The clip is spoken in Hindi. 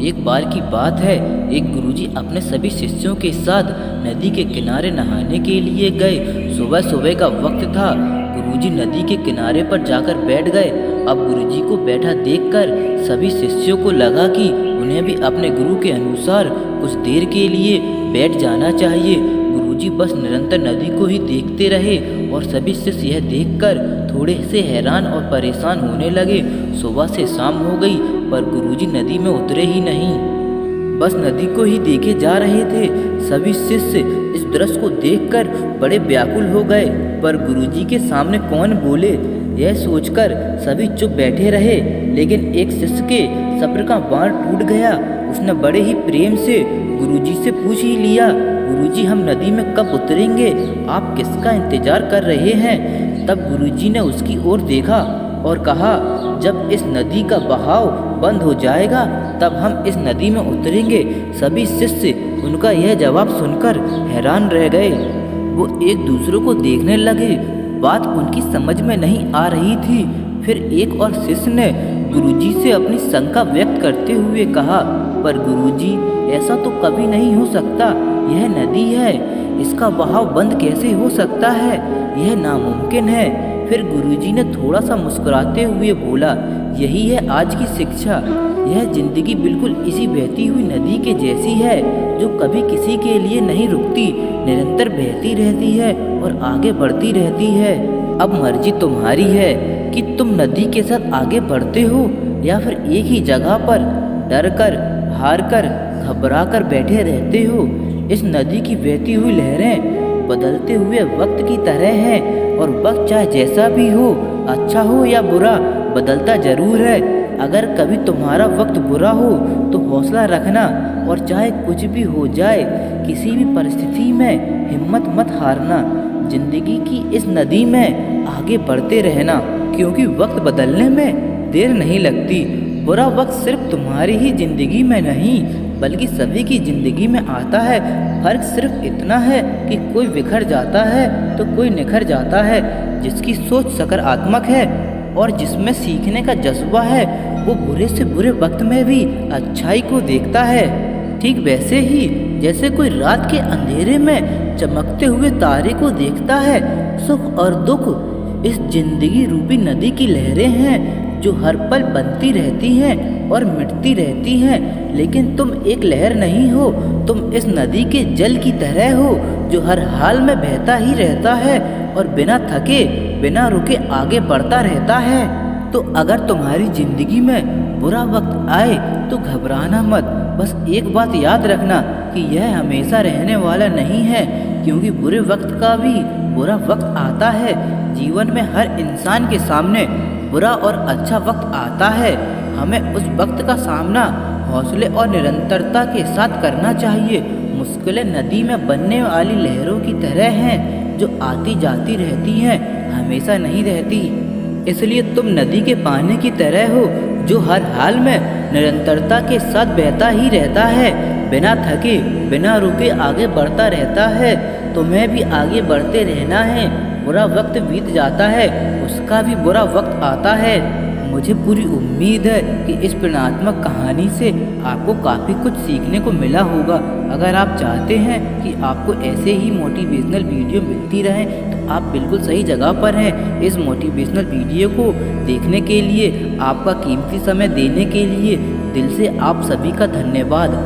एक बार की बात है, एक गुरुजी अपने सभी शिष्यों के साथ नदी के किनारे नहाने के लिए गए। सुबह सुबह का वक्त था। गुरुजी नदी के किनारे पर जाकर बैठ गए। अब गुरुजी को बैठा देखकर सभी शिष्यों को लगा कि उन्हें भी अपने गुरु के अनुसार कुछ देर के लिए बैठ जाना चाहिए। गुरुजी बस निरंतर नदी को ही देखते रहे और सभी शिष्य यह देखकर थोड़े से हैरान और परेशान होने लगे। सुबह से शाम हो गई पर गुरुजी नदी में उतरे ही नहीं, बस नदी को ही देखे जा रहे थे। सभी शिष्य इस दृश्य को देखकर बड़े व्याकुल हो गए, पर गुरुजी के सामने कौन बोले यह सोचकर सभी चुप बैठे रहे। लेकिन एक शिष्य के सब्र का बांध टूट गया। उसने बड़े ही प्रेम से गुरुजी से पूछ ही लिया, गुरुजी हम नदी में कब उतरेंगे? आप किसका इंतजार कर रहे हैं? तब गुरुजी ने उसकी ओर देखा और कहा, जब इस नदी का बहाव बंद हो जाएगा तब हम इस नदी में उतरेंगे। सभी शिष्य उनका यह जवाब सुनकर हैरान रह गए। वो एक दूसरे को देखने लगे। बात उनकी समझ में नहीं आ रही थी। फिर एक और शिष्य ने गुरुजी से अपनी शंका व्यक्त करते हुए कहा, पर गुरुजी ऐसा तो कभी नहीं हो सकता। यह नदी है, इसका बहाव बंद कैसे हो सकता है? यह नामुमकिन है। फिर गुरुजी ने थोड़ा सा मुस्कुराते हुए बोला, यही है आज की शिक्षा। यह जिंदगी बिल्कुल इसी बहती हुई नदी के जैसी है जो कभी किसी के लिए नहीं रुकती, निरंतर बहती रहती है और आगे बढ़ती रहती है। अब मर्जी तुम्हारी है कि तुम नदी के साथ आगे बढ़ते हो या फिर एक ही जगह पर डर कर, हार कर, घबरा कर बैठे रहते हो। इस नदी की बहती हुई लहरें बदलते हुए वक्त की तरह हैं और वक्त चाहे जैसा भी हो, अच्छा हो या बुरा, बदलता जरूर है। अगर कभी तुम्हारा वक्त बुरा हो तो हौसला रखना और चाहे कुछ भी हो जाए, किसी भी परिस्थिति में हिम्मत मत हारना। जिंदगी की इस नदी में आगे बढ़ते रहना, क्योंकि वक्त बदलने में देर नहीं लगती। बुरा वक्त सिर्फ तुम्हारी ही जिंदगी में नहीं बल्कि सभी की जिंदगी में आता है। फर्क सिर्फ इतना है कि कोई बिखर जाता है तो कोई निखर जाता है। जिसकी सोच सकारात्मक है और जिसमें सीखने का जज्बा है, वो बुरे से बुरे वक्त में भी अच्छाई को देखता है। ठीक वैसे ही जैसे कोई रात के अंधेरे में चमकते हुए तारे को देखता है। सुख और दुख इस जिंदगी रूपी नदी की लहरें हैं जो हर पल बनती रहती हैं और मिटती रहती हैं। लेकिन तुम एक लहर नहीं हो, तुम इस नदी के जल की तरह हो जो हर हाल में बहता ही रहता है और बिना थके, बिना रुके आगे बढ़ता रहता है। तो अगर तुम्हारी जिंदगी में बुरा वक्त आए तो घबराना मत। बस एक बात याद रखना कि यह हमेशा रहने वाला नहीं है, क्योंकि बुरे वक्त का भी बुरा वक्त आता है। जीवन में हर इंसान के सामने बुरा और अच्छा वक्त आता है। हमें उस वक्त का सामना हौसले और निरंतरता के साथ करना चाहिए। मुश्किलें नदी में बनने वाली लहरों की तरह हैं जो आती जाती रहती हैं, हमेशा नहीं रहती। इसलिए तुम नदी के पानी की तरह हो जो हर हाल में निरंतरता के साथ बहता ही रहता है, बिना थके, बिना रुके आगे बढ़ता रहता है। तुम्हें भी आगे बढ़ते रहना है। बुरा वक्त बीत जाता है, उसका भी बुरा वक्त आता है। मुझे पूरी उम्मीद है कि इस प्रेरणात्मक कहानी से आपको काफ़ी कुछ सीखने को मिला होगा। अगर आप चाहते हैं कि आपको ऐसे ही मोटिवेशनल वीडियो मिलती रहें तो आप बिल्कुल सही जगह पर हैं। इस मोटिवेशनल वीडियो को देखने के लिए, आपका कीमती समय देने के लिए दिल से आप सभी का धन्यवाद।